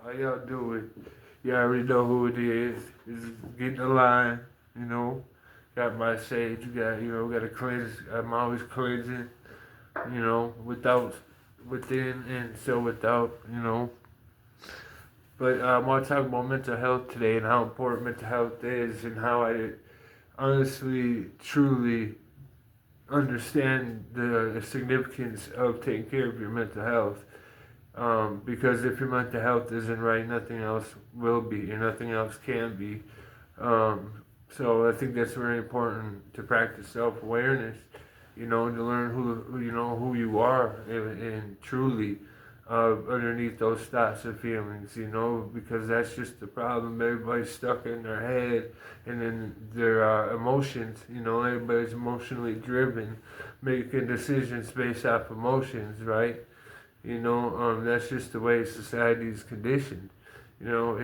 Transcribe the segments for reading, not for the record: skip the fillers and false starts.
How y'all doing? You already know who it is. It's getting the line, you know. Got my sage, got to cleanse. I'm always cleansing, without, within, and so without, But I want to talk about mental health today and how important mental health is and how I honestly, truly understand the significance of taking care of your mental health. Because if your mental health isn't right, nothing else will be, and nothing else can be. So I think that's very important to practice self-awareness, to learn who you are, and truly underneath those thoughts and feelings, because that's just the problem. Everybody's stuck in their head and in their emotions, everybody's emotionally driven, making decisions based off emotions, right? That's just the way society's conditioned. To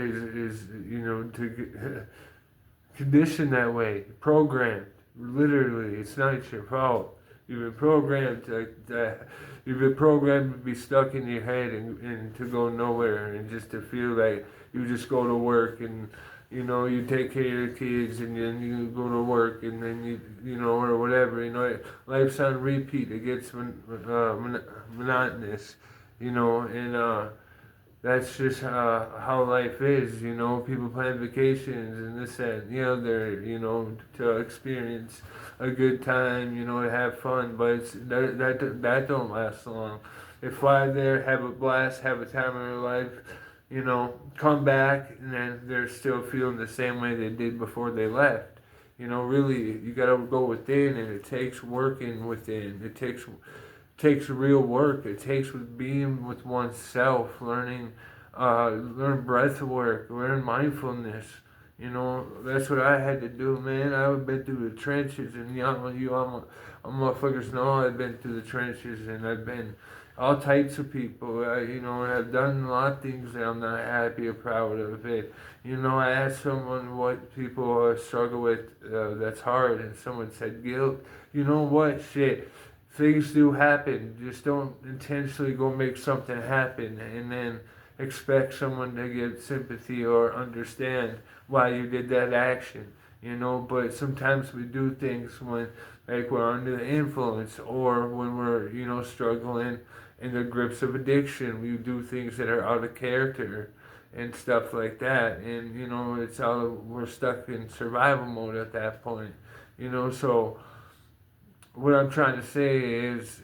conditioned that way, programmed. Literally, it's not your fault. You've been programmed you've been programmed to be stuck in your head and to go nowhere and just to feel like you just go to work and you take care of your kids and then you go to work and then or whatever, life's on repeat. It gets monotonous, and that's just how life is, People plan vacations and this, that, and the other, to experience a good time, to have fun, but that don't last long. They fly there, have a blast, have a time of their life, come back, and then they're still feeling the same way they did before they left. Really, you gotta go within, and it takes working within. It takes real work. It takes with being with oneself, learn breath work, learn mindfulness. That's what I had to do, man. I've been through the trenches, and motherfuckers know I've been through the trenches, and I've been all types of people, and I've done a lot of things that I'm not happy or proud of it. I asked someone what people struggle with that's hard, and someone said guilt. You know what? Shit. Things do happen. Just don't intentionally go make something happen and then expect someone to give sympathy or understand why you did that action. But sometimes we do things when like we're under the influence or when we're, struggling in the grips of addiction. We do things that are out of character and stuff like that. And, we're stuck in survival mode at that point. So what I'm trying to say is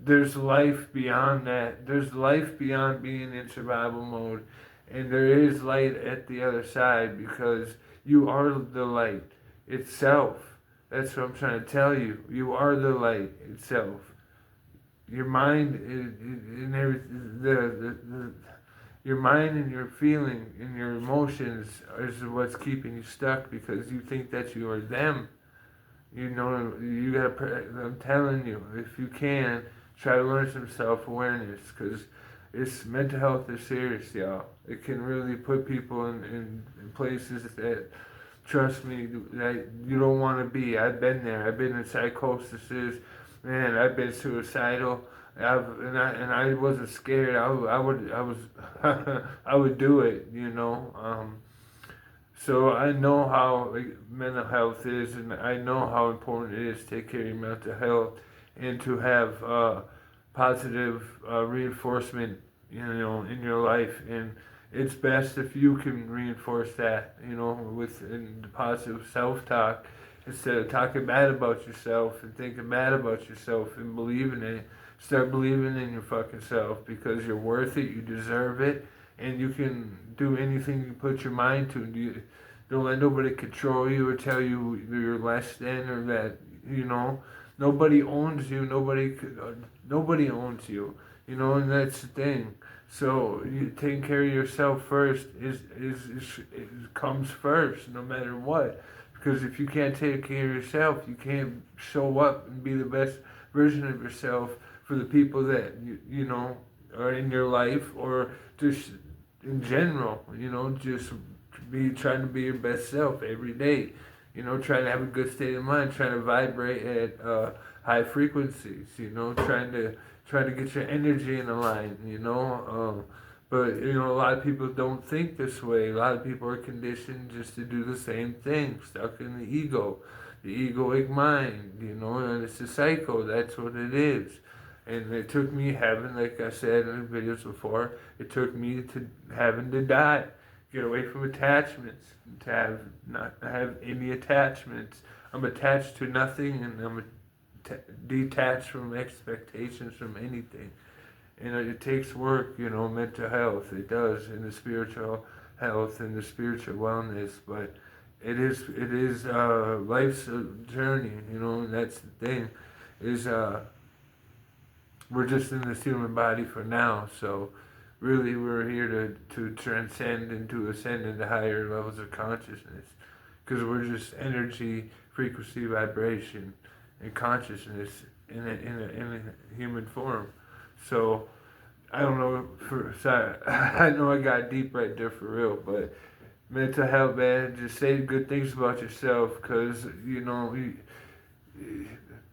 there's life beyond that. There's life beyond being in survival mode. And there is light at the other side because you are the light itself. That's what I'm trying to tell you. You are the light itself. Your mind and everything, your mind and your feeling and your emotions is what's keeping you stuck because you think that you are them. You gotta, I'm telling you, if you can, try to learn some self-awareness, because mental health is serious, y'all. It can really put people in places that, trust me, that you don't want to be. I've been there. I've been in psychosis. Man, I've been suicidal. I wasn't scared. I would do it, So I know how mental health is, and I know how important it is to take care of your mental health and to have positive reinforcement, in your life. And it's best if you can reinforce that, with positive self-talk instead of talking bad about yourself and thinking bad about yourself and believing it. Start believing in your fucking self because you're worth it, you deserve it, and you can do anything you put your mind to. Don't let nobody control you or tell you you're less than or that, nobody owns you, nobody owns you, and that's the thing. So you taking care of yourself first is comes first, no matter what. Because if you can't take care of yourself, you can't show up and be the best version of yourself for the people that are in your life or just in general. Just be trying to be your best self every day. Trying to have a good state of mind, trying to vibrate at high frequencies. Trying to get your energy in a line. But, a lot of people don't think this way. A lot of people are conditioned just to do the same thing, stuck in the egoic mind, and it's a cycle. That's what it is. And it took me having, like I said in the videos before, it took me to having to die, get away from attachments, to not have any attachments. I'm attached to nothing, and I'm detached from expectations from anything. And it takes work, mental health. It does, and the spiritual health and the spiritual wellness. But it is life's a journey, and that's the thing. Is we're just in this human body for now, so really we're here to transcend and to ascend into higher levels of consciousness, because we're just energy, frequency, vibration, and consciousness in a human form. So I don't know. I know I got deep right there for real, but mental health, man. Just say good things about yourself, because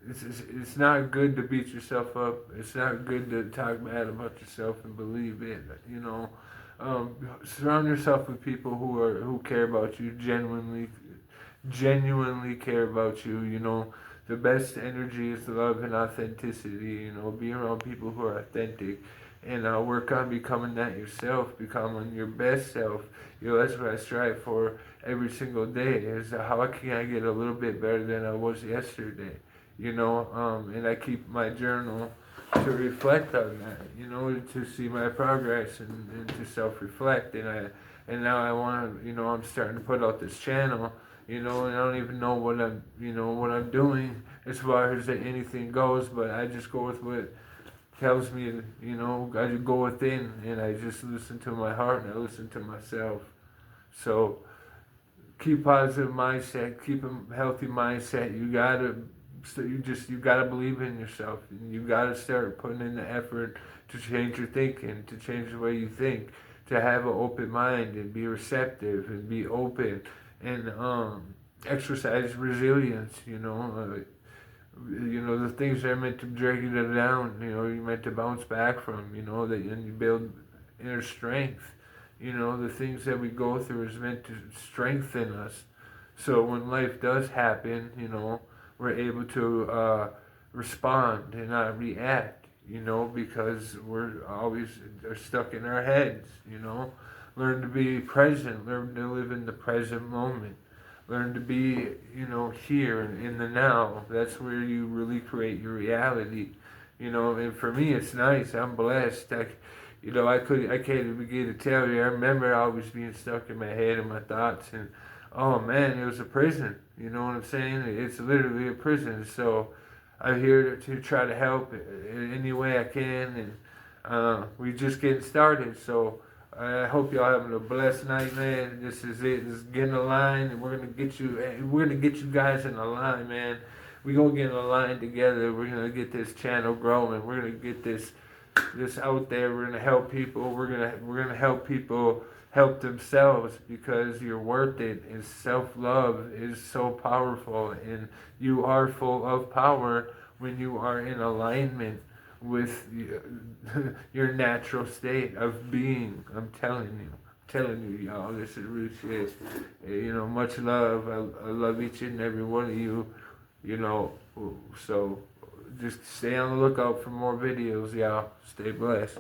it's not good to beat yourself up. It's not good to talk bad about yourself and believe it. Surround yourself with people who care about you, genuinely care about you. The best energy is love and authenticity. Be around people who are authentic, and work on becoming that yourself, becoming your best self. That's what I strive for every single day. Is how can I get a little bit better than I was yesterday? And I keep my journal to reflect on that. To see my progress and to self-reflect. And now I want to. I'm starting to put out this channel. And I don't even know what I'm doing as far as anything goes, but I just go with what tells me, I just go within, and I just listen to my heart, and I listen to myself. So keep positive mindset, keep a healthy mindset. You gotta believe in yourself, and you gotta start putting in the effort to change your thinking, to change the way you think, to have an open mind and be receptive and be open, and exercise resilience. The things that are meant to drag you down. You're meant to bounce back from. And you build inner strength. The things that we go through is meant to strengthen us. So when life does happen, we're able to respond and not react. Because we're always stuck in our heads. Learn to be present. Learn to live in the present moment. Learn to be, here in the now. That's where you really create your reality. And for me, it's nice. I'm blessed. I can't even begin to tell you. I remember always being stuck in my head and my thoughts, and oh man, it was a prison. You know what I'm saying? It's literally a prison. So I'm here to try to help in any way I can, and we just getting started. So I hope y'all having a blessed night, man. This is it. This is getting a line, and we're gonna get you. We're gonna get you guys in a line, man. We gonna get in a line together. We're gonna get this channel growing. We're gonna get this out there. We're gonna help people. We're gonna help people help themselves, because you're worth it. And self-love is so powerful, and you are full of power when you are in alignment with your natural state of being. I'm telling you, y'all, this is real shit. Much love. I love each and every one of you. So just stay on the lookout for more videos, y'all. Stay blessed.